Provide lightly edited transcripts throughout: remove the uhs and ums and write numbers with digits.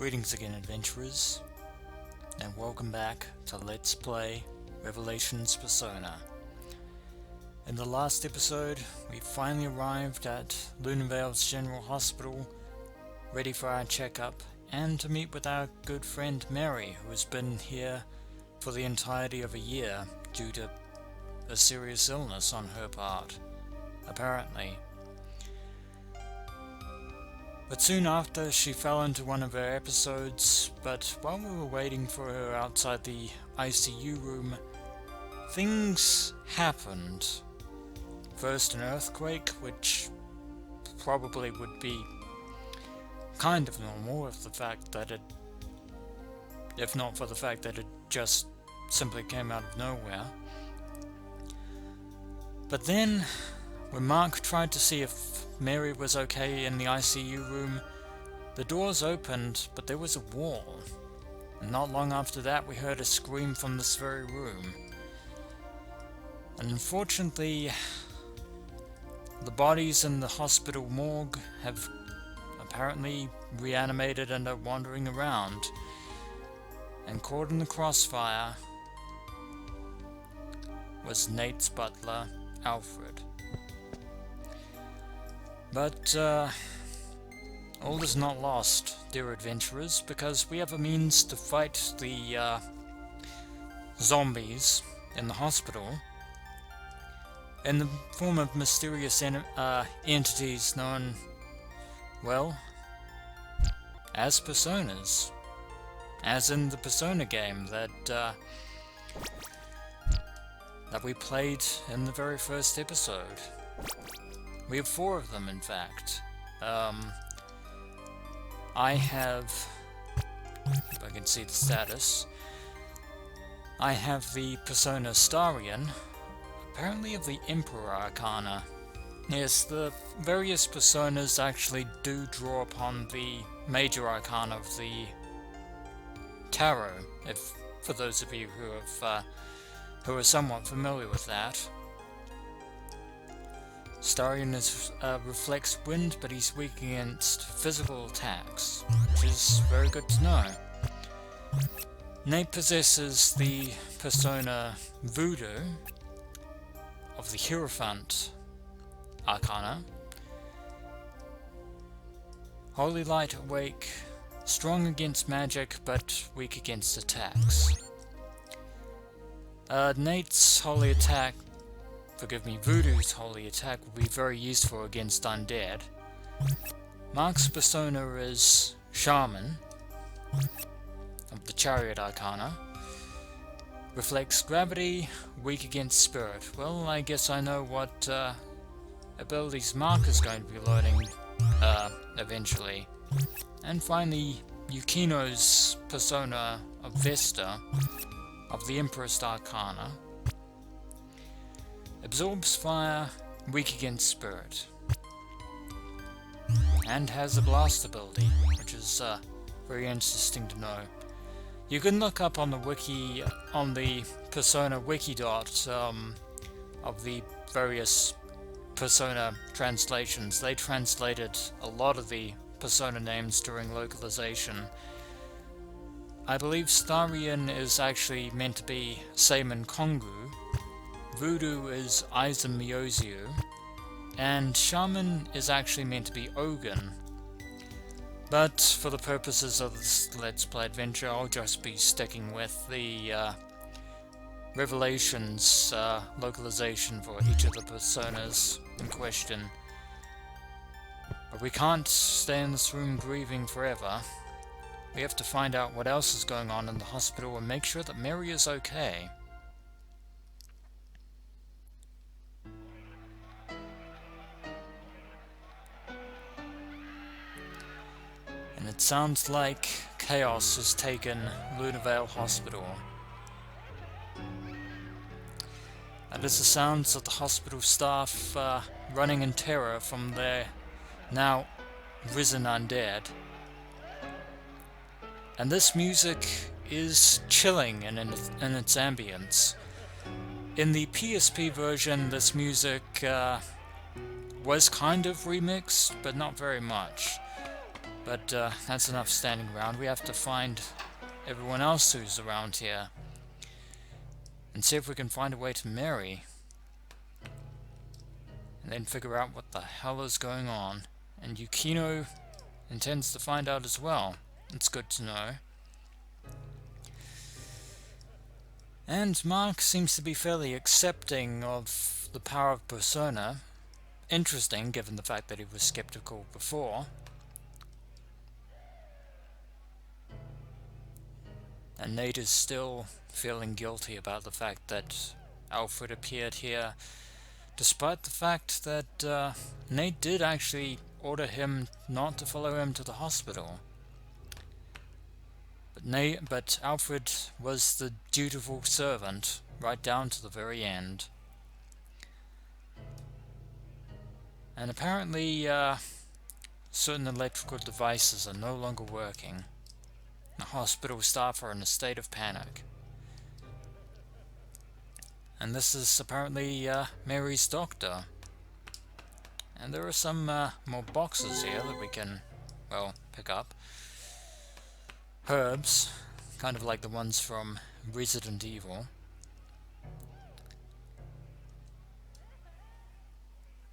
Greetings again, adventurers, and welcome back to Let's Play Revelations Persona. In the last episode, we finally arrived at Lunavale's General Hospital, ready for our checkup, and to meet with our good friend Mary, who has been here for the entirety of a year due to a serious illness on her part, apparently. But soon after, she fell into one of her episodes, but while we were waiting for her outside the ICU room, things happened. First, an earthquake, which probably would be kind of normal if not for the fact that it just simply came out of nowhere. But then, when Mark tried to see if Mary was okay in the ICU room, the doors opened, but there was a wall. And not long after that, we heard a scream from this very room. And unfortunately, the bodies in the hospital morgue have apparently reanimated and are wandering around. And caught in the crossfire was Nate's butler, Alfred. But, all is not lost, dear adventurers, because we have a means to fight the, zombies in the hospital in the form of mysterious entities known, well, as personas. As in the Persona game that we played in the very first episode. We have 4 of them, in fact. I have, if I can see the status, I have the Persona Starion, apparently of the Emperor Arcana. Yes, the various Personas actually do draw upon the major Arcana of the Tarot, for those of you who are somewhat familiar with that. Starion reflects wind, but he's weak against physical attacks, which is very good to know. Nate possesses the persona Voodoo of the Hierophant Arcana. Holy Light Awake, strong against magic, but weak against attacks. Nate's Holy Voodoo's Holy Attack will be very useful against undead. Mark's persona is Shaman, of the Chariot Arcana. Reflects gravity, weak against spirit. Well, I guess I know what abilities Mark is going to be learning eventually. And finally, Yukino's persona of Vesta, of the Empress Arcana. Absorbs fire, weak against spirit. And has a blast ability, which is very interesting to know. You can look up on the wiki, on the Persona Wikidot, of the various Persona translations. They translated a lot of the Persona names during localization. I believe Starion is actually meant to be Seimin Kongu, Voodoo is Aizen Myozu, and Shaman is actually meant to be Ogun. But for the purposes of this Let's Play adventure, I'll just be sticking with the Revelations localization for each of the personas in question. But we can't stay in this room grieving forever. We have to find out what else is going on in the hospital and make sure that Mary is okay. And it sounds like chaos has taken Lunavale Hospital. That is the sounds of the hospital staff running in terror from their now risen undead. And this music is chilling in its ambience. In the PSP version, this music was kind of remixed, but not very much. But that's enough standing around. We have to find everyone else who's around here and see if we can find a way to Mary, and then figure out what the hell is going on. And Yukino intends to find out as well. It's good to know. And Mark seems to be fairly accepting of the power of Persona. Interesting, given the fact that he was skeptical before. And Nate is still feeling guilty about the fact that Alfred appeared here, despite the fact that Nate did actually order him not to follow him to the hospital. But Alfred was the dutiful servant right down to the very end. And apparently certain electrical devices are no longer working. The hospital staff are in a state of panic. And this is apparently Mary's doctor. And there are some more boxes here that we can, well, pick up. Herbs, kind of like the ones from Resident Evil.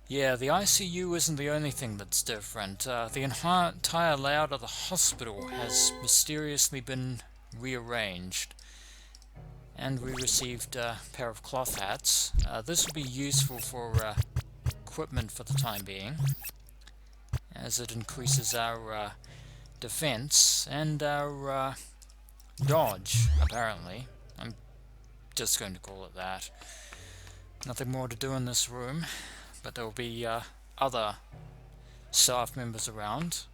Yeah, the ICU isn't the only thing that's different. The entire layout of the hospital has mysteriously been rearranged. And we received a pair of cloth hats. This will be useful for equipment for the time being, as it increases our defense and our dodge, apparently. I'm just going to call it that. Nothing more to do in this room, but there will be other staff members around.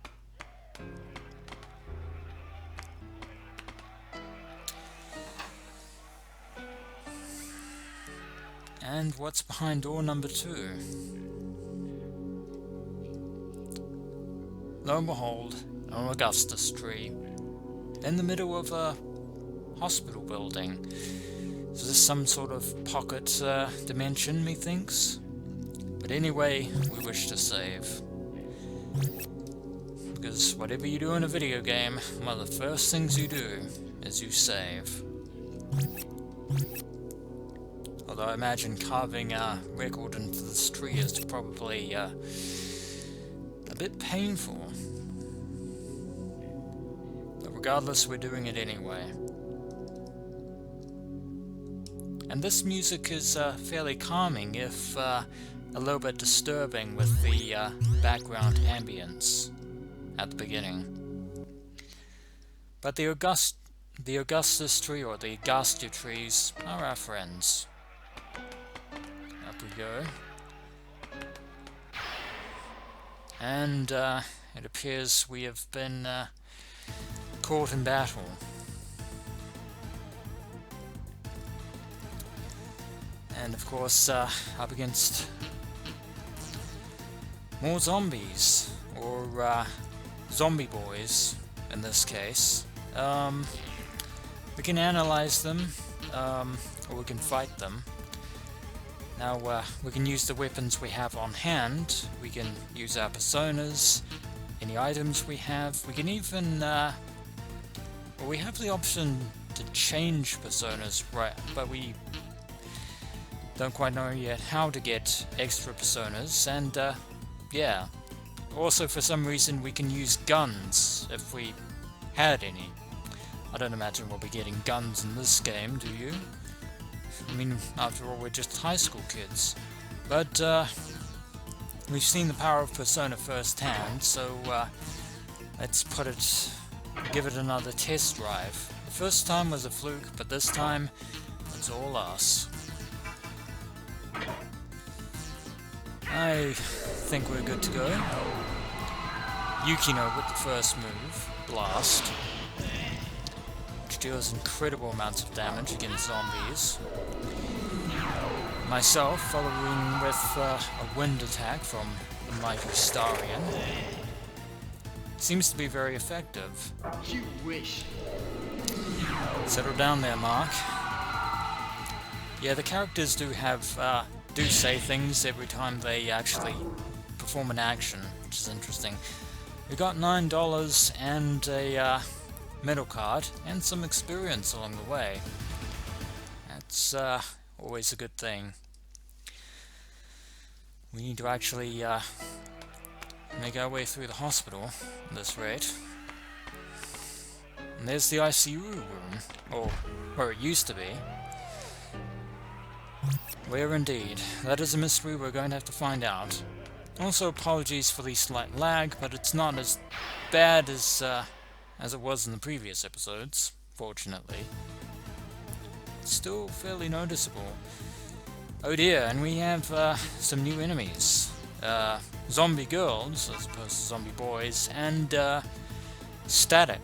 And what's behind door number 2? Lo and behold, an Augustus tree in the middle of a hospital building. Is this some sort of pocket dimension, methinks? But anyway, we wish to save. Because whatever you do in a video game, one of the first things you do is you save. Although I imagine carving a record into this tree is probably a bit painful. But regardless, we're doing it anyway. And this music is fairly calming, if a little bit disturbing with the background ambience at the beginning. But the Augustus tree, or the Augustia trees, are our friends. Up we go. And it appears we have been caught in battle. And of course, up against more zombies, or zombie boys in this case. We can analyze them, or we can fight them. Now, we can use the weapons we have on hand. We can use our personas, any items we have. We can even, well, we have the option to change personas, right? But we don't quite know yet how to get extra personas. And yeah, also for some reason we can use guns if we had any. I don't imagine we'll be getting guns in this game, do you? I mean, after all, we're just high school kids. But we've seen the power of Persona firsthand, so let's give it another test drive. The first time was a fluke, but this time it's all us. I think we're good to go. Yukino with the first move, Blast, which deals incredible amounts of damage against zombies. Myself following with a wind attack from the mighty Starion. Seems to be very effective. You wish. Settle down there, Mark. Yeah, the characters do say things every time they actually perform an action, which is interesting. We got $9 and a medal card and some experience along the way. That's always a good thing. We need to actually make our way through the hospital at this rate. And there's the ICU room, or where it used to be. Where indeed? That is a mystery we're going to have to find out. Also, apologies for the slight lag, but it's not as bad as it was in the previous episodes, fortunately. It's still fairly noticeable. Oh dear, and we have some new enemies. Zombie girls, as opposed to zombie boys, and Static.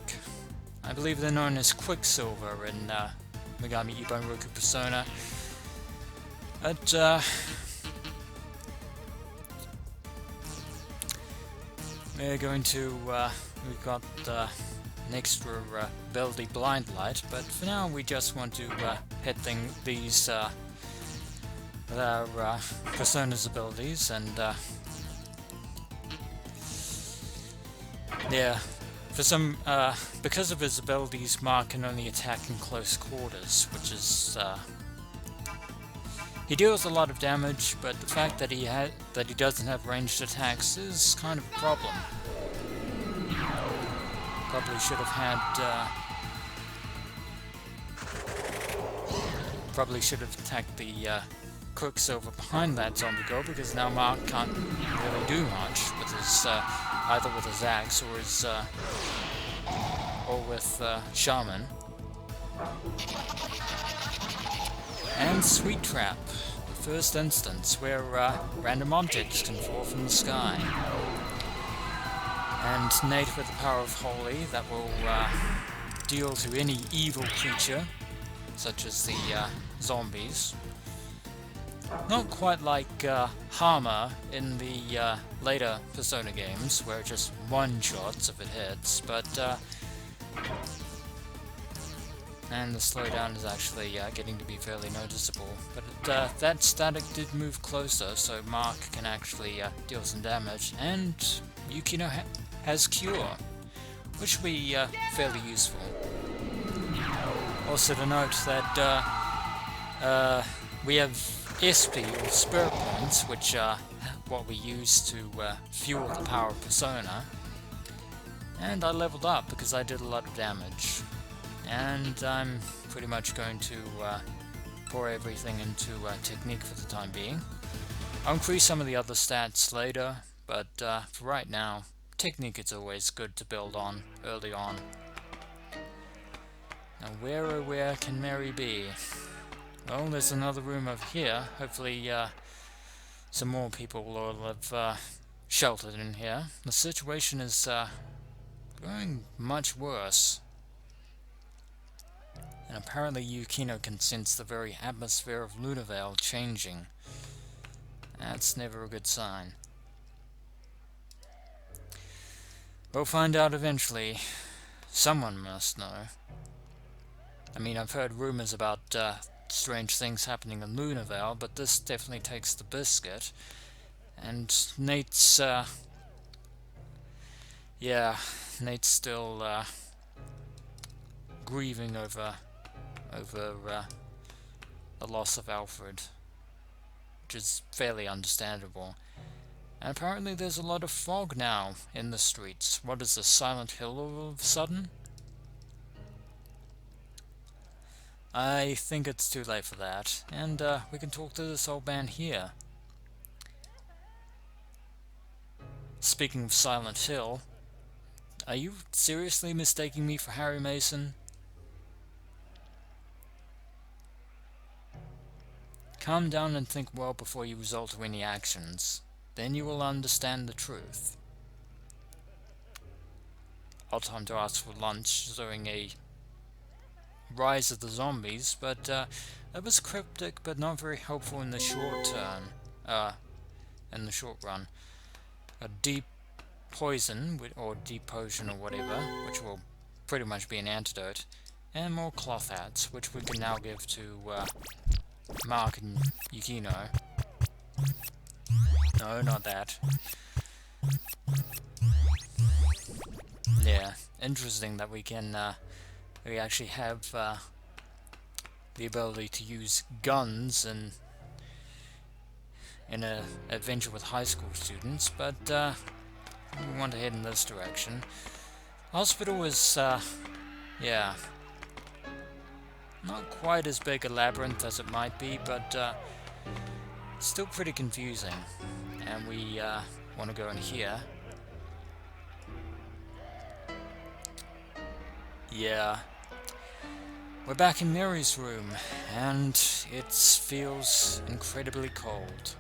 I believe they're known as Quicksilver in Megami Ibanroku Persona. But, we're going to, we've got an extra ability blind light, but for now we just want to hit these with our Persona's abilities, and yeah, for some, because of his abilities, Mark can only attack in close quarters, which is, he deals a lot of damage, but the fact that he doesn't have ranged attacks is kind of a problem. Probably should have attacked the Quicksilver behind that zombie girl, because now Mark can't really do much with his either with his axe or his or with Shaman. And Sweet Trap, the first instance where random objects can fall from the sky. And Nate with the power of Holy, that will deal to any evil creature, such as the zombies. Not quite like Hama in the later Persona games, where it just one-shots if it hits, but and the slowdown is actually getting to be fairly noticeable. But that static did move closer, so Mark can actually deal some damage, and Yukino has Cure, which will be fairly useful. Also to note that we have SP, or Spirit Points, which are what we use to fuel the power of Persona, and I leveled up because I did a lot of damage. And I'm pretty much going to pour everything into Technique for the time being. I'll increase some of the other stats later, but for right now, Technique is always good to build on early on. Now where oh where can Mary be? Well, there's another room over here. Hopefully some more people will have sheltered in here. The situation is growing much worse. And apparently Yukino can sense the very atmosphere of Lunavale changing. That's never a good sign. We'll find out eventually. Someone must know. I mean, I've heard rumors about strange things happening in Lunavale, but this definitely takes the biscuit. And Nate's, yeah, Nate's still grieving over the loss of Alfred, which is fairly understandable. And apparently there's a lot of fog now in the streets. What is this, Silent Hill all of a sudden? I think it's too late for that, and we can talk to this old man here. Speaking of Silent Hill, are you seriously mistaking me for Harry Mason? Calm down and think well before you resort to any actions. Then you will understand the truth. Odd time to ask for lunch during a rise of the zombies, but that was cryptic but not very helpful in the short term. In the short run. A deep poison, or deep potion or whatever, which will pretty much be an antidote, and more cloth hats, which we can now give to Mark and Yukino. No, not that. Yeah, interesting that we actually have the ability to use guns in a adventure with high school students, but we want to head in this direction. Hospital is, yeah, not quite as big a labyrinth as it might be, but still pretty confusing. And we want to go in here. Yeah. We're back in Mary's room, and it feels incredibly cold.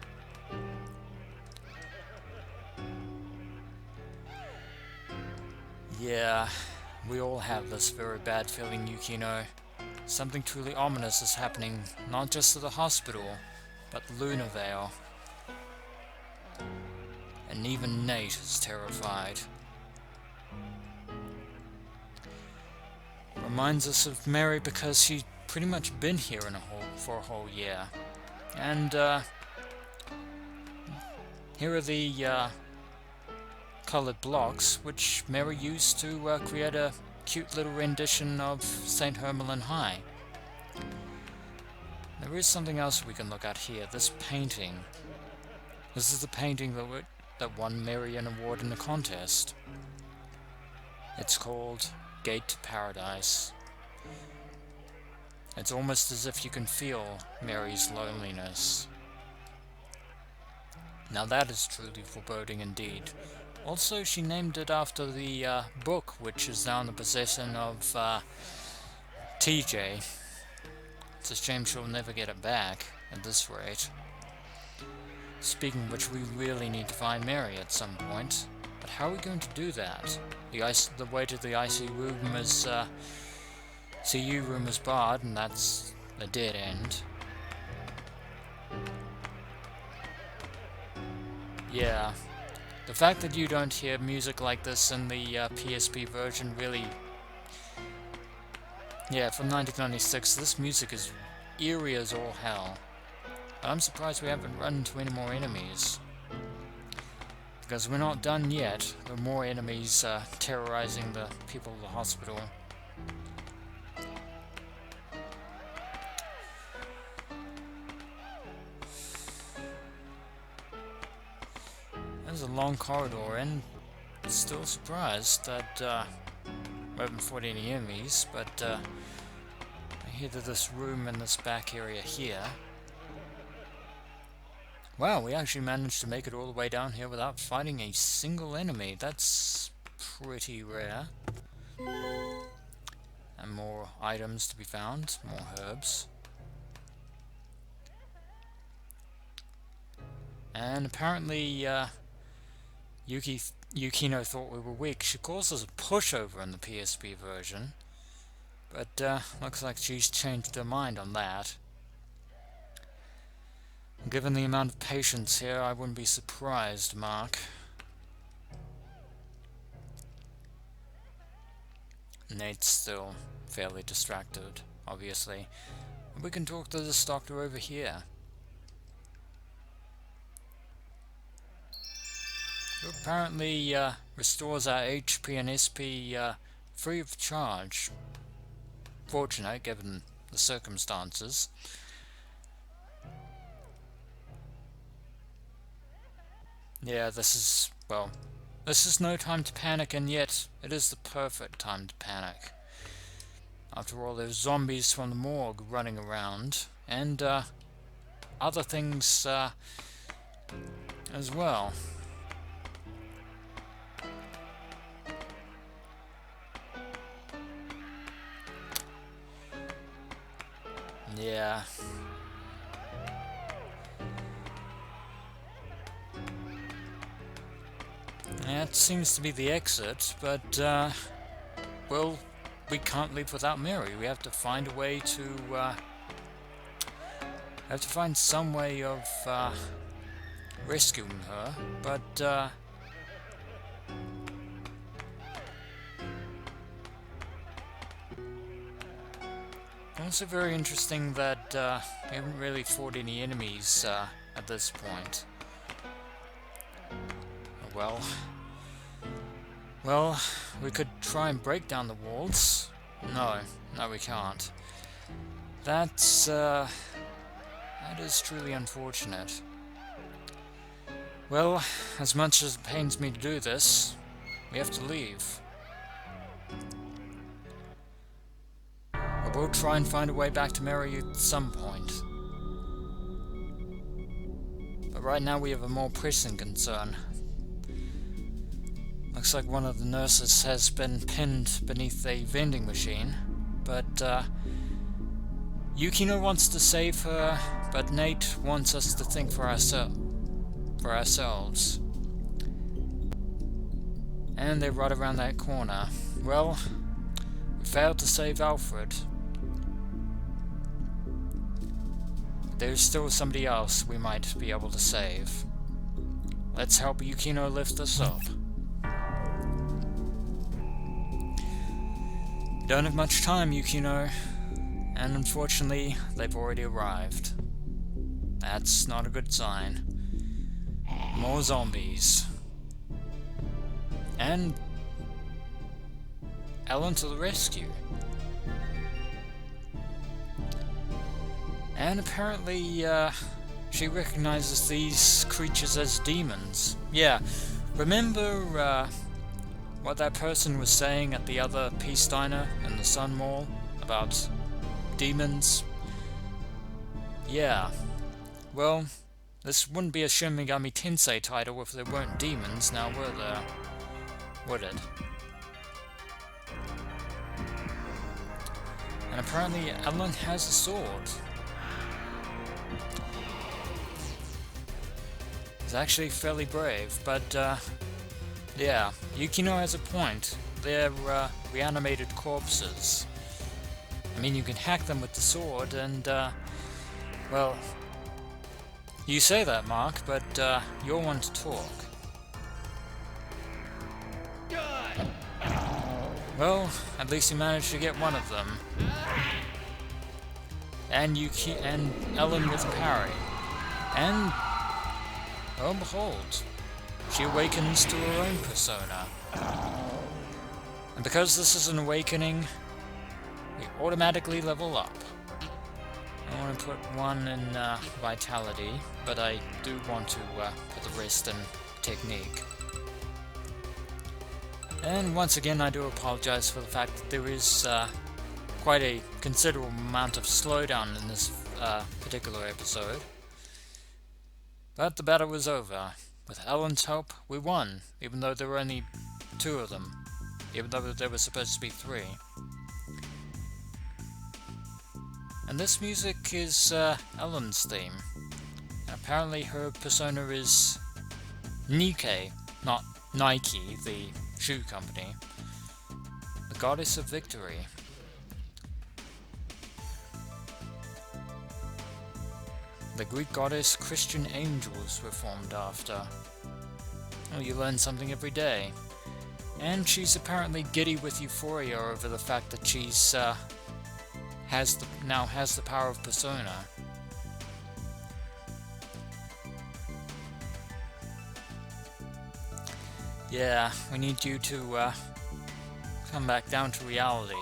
Yeah, we all have this very bad feeling, Yukino. Something truly ominous is happening, not just at the hospital, but Lunavale. And even Nate is terrified. Reminds us of Mary because she's pretty much been here for a whole year. And here are the coloured blocks which Mary used to create a cute little rendition of St. Hermelin High. There is something else we can look at here, this painting. This is the painting that won Mary an award in the contest. It's called Gate to Paradise. It's almost as if you can feel Mary's loneliness. Now that is truly foreboding indeed. Also, she named it after the book, which is now in the possession of TJ. It's a shame she'll never get it back at this rate. Speaking of which, we really need to find Mary at some point. But how are we going to do that? The way to the ICU room is CU room is barred, and that's a dead end. Yeah, the fact that you don't hear music like this in the PSP version really... Yeah, from 1996, this music is eerie as all hell. But I'm surprised we haven't run into any more enemies. Because we're not done yet. There are more enemies terrorizing the people of the hospital. There's a long corridor, and still surprised that we haven't fought any enemies, but I hear that this room in this back area here. Wow, we actually managed to make it all the way down here without fighting a single enemy. That's pretty rare. And more items to be found, more herbs. And apparently, Yukino thought we were weak. She calls us a pushover in the PSP version. But looks like she's changed her mind on that. Given the amount of patience here, I wouldn't be surprised, Mark. Nate's still fairly distracted, obviously. We can talk to this doctor over here. Who apparently restores our HP and SP free of charge. Fortunate, given the circumstances. Yeah, this is no time to panic, and yet it is the perfect time to panic. After all, there's zombies from the morgue running around, and other things as well. Yeah. That seems to be the exit, but, well, we can't leave without Mary. We have to find a way to, have to find some way of, rescuing her, but, also very interesting that, we haven't really fought any enemies, at this point. Well, Well, we could try and break down the walls. No, we can't. That is truly unfortunate. Well, as much as it pains me to do this, we have to leave. But we'll try and find a way back to Mary at some point. But right now we have a more pressing concern. Looks like one of the nurses has been pinned beneath a vending machine, but Yukino wants to save her, but Nate wants us to think for ourselves. And they're right around that corner. Well, we failed to save Alfred. There's still somebody else we might be able to save. Let's help Yukino lift this up. Don't have much time, Yukino, and unfortunately, they've already arrived. That's not a good sign. More zombies. And Ellen to the rescue. And apparently, she recognizes these creatures as demons. Yeah, remember, what that person was saying at the other Peace Diner in the Sun Mall about demons? Yeah. Well, this wouldn't be a Shin Megami Tensei title if there weren't demons, now were there? Would it? And apparently Ellen has a sword. It's actually fairly brave, but yeah, Yukino has a point. They're reanimated corpses. I mean, you can hack them with the sword, and well, you say that, Mark, but you're one to talk. Well, at least you managed to get one of them. And Ellen with a parry. And oh behold, she awakens to her own persona. And because this is an awakening, we automatically level up. I want to put one in vitality, but I do want to put the rest in technique. And once again, I do apologize for the fact that there is quite a considerable amount of slowdown in this particular episode. But the battle was over. With Ellen's help, we won, even though there were only 2 of them, even though there were supposed to be 3. And this music is Ellen's theme. And apparently her persona is Nikkei, not Nike, the shoe company. The goddess of victory. The Greek goddess Christian angels were formed after. Well, you learn something every day. And she's apparently giddy with euphoria over the fact that she's now has the power of persona. Yeah, we need you to come back down to reality.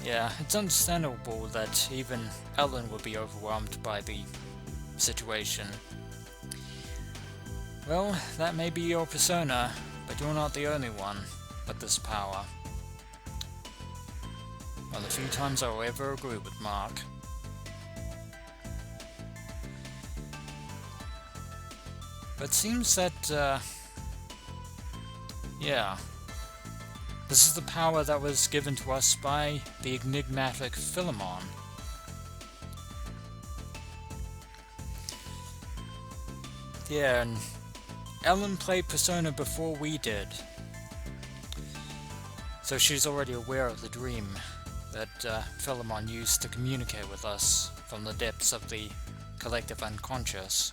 Yeah, it's understandable that even Ellen would be overwhelmed by the situation. Well, that may be your persona, but you're not the only one with this power. Well, the few times I'll ever agree with Mark. But it seems that, yeah, this is the power that was given to us by the enigmatic Philemon. Yeah, and Ellen played Persona before we did, so she's already aware of the dream that Philemon used to communicate with us from the depths of the collective unconscious.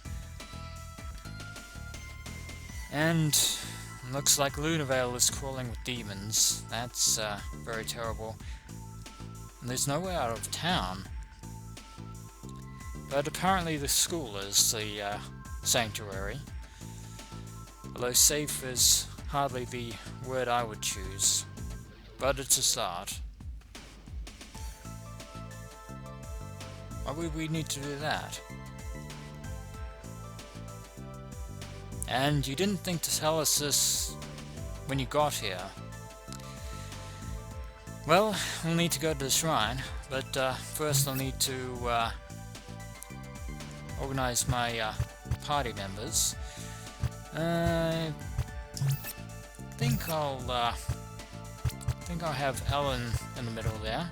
And looks like Lunavale is crawling with demons. That's very terrible. And there's no way out of town. But apparently the school is the sanctuary. Although safe is hardly the word I would choose, but it's a start. Why would we need to do that? And you didn't think to tell us this when you got here. Well, we'll need to go to the shrine, but first I'll need to organize my party members. I think I'll have Ellen in the middle there.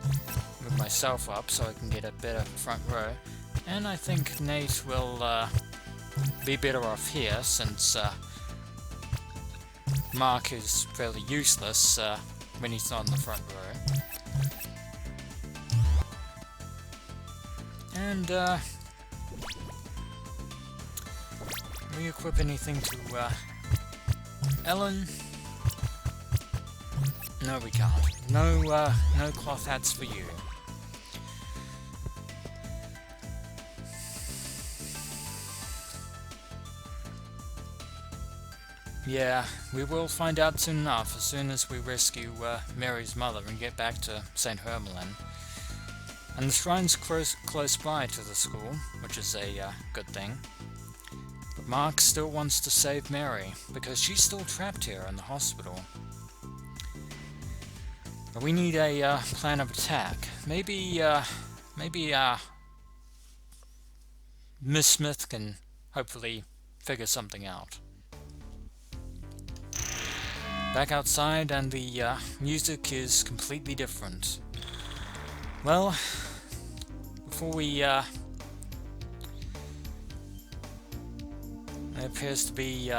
Move myself up so I can get a better front row, and I think Nate will be better off here since Mark is fairly useless when he's not in the front row. And we equip anything to Ellen? No, we can't. No cloth hats for you. Yeah, we will find out soon enough, as soon as we rescue Mary's mother and get back to St. Hermelin. And the shrine's close by to the school, which is a good thing. But Mark still wants to save Mary, because she's still trapped here in the hospital. But we need a plan of attack. Maybe Miss Smith can hopefully figure something out. Back outside, and the music is completely different. Well, before we it appears to be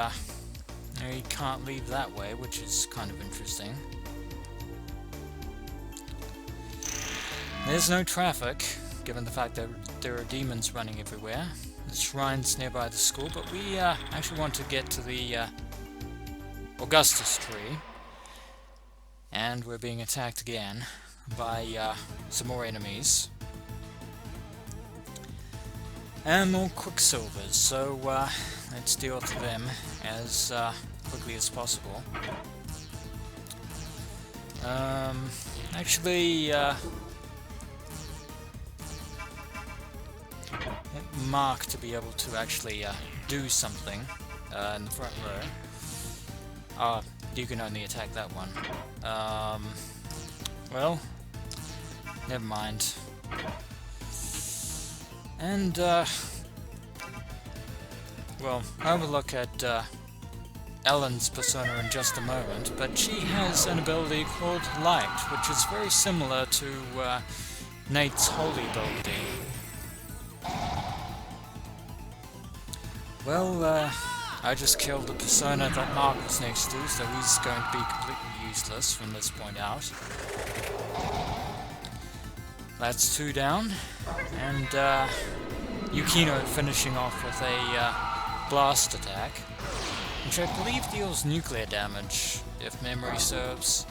we can't leave that way, which is kind of interesting. There's no traffic, given the fact that there are demons running everywhere. The shrine's nearby the school, but we actually want to get to the Augustus tree, and we're being attacked again by some more enemies and more quicksilvers, so let's deal with them as quickly as possible. Actually, want Mark to be able to actually do something in the front row. You can only attack that one. Well, never mind. And, well, I will look at Ellen's persona in just a moment, but she has an ability called Light, which is very similar to Nate's Holy ability. Well, I just killed the persona that Mark was next to, so he's going to be completely useless from this point out. That's 2 down, and Yukino finishing off with a blast attack, which I believe deals nuclear damage, if memory serves.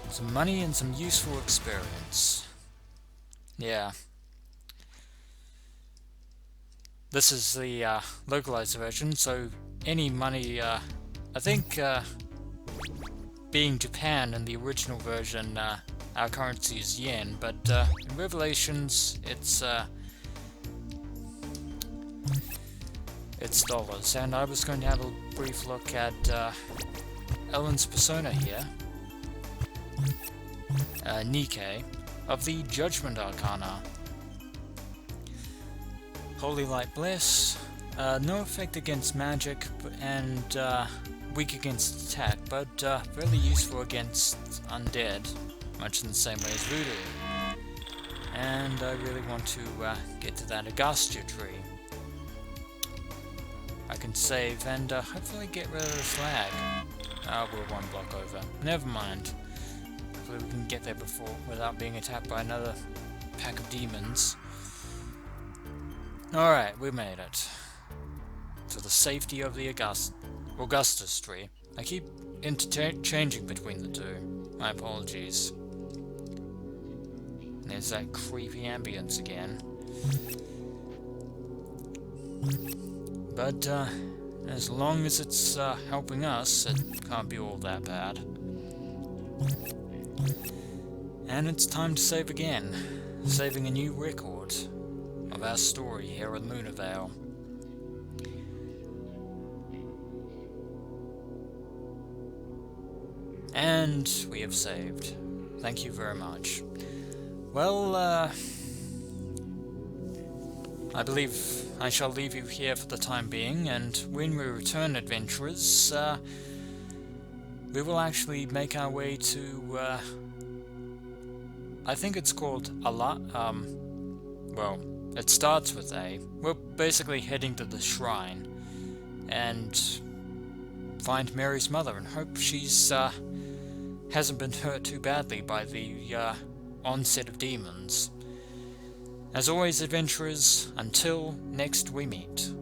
Some money and some useful experience. Yeah. This is the localized version, so any money, I think, being Japan in the original version, our currency is yen, but in Revelations, it's dollars. And I was going to have a brief look at Ellen's persona here, Nikkei, of the Judgment Arcana. Holy Light Bliss, no effect against magic, and weak against attack, but really useful against undead, much in the same way as voodoo. And I really want to get to that Augustus tree. I can save and hopefully get rid of this lag. We're 1 block over. Never mind. Hopefully we can get there before without being attacked by another pack of demons. Alright, we made it. To the safety of the Augustus tree. I keep interchanging between the two. My apologies. There's that creepy ambience again. But, As long as it's helping us, it can't be all that bad. And it's time to save again, saving a new record of our story here in Lunavale. And we have saved. Thank you very much. Well, I believe I shall leave you here for the time being, and when we return, adventurers, we will actually make our way to, I think it's called well, it starts with A. We're basically heading to the shrine, and find Mary's mother, and hope she's, hasn't been hurt too badly by the, onset of demons. As always, adventurers, until next we meet.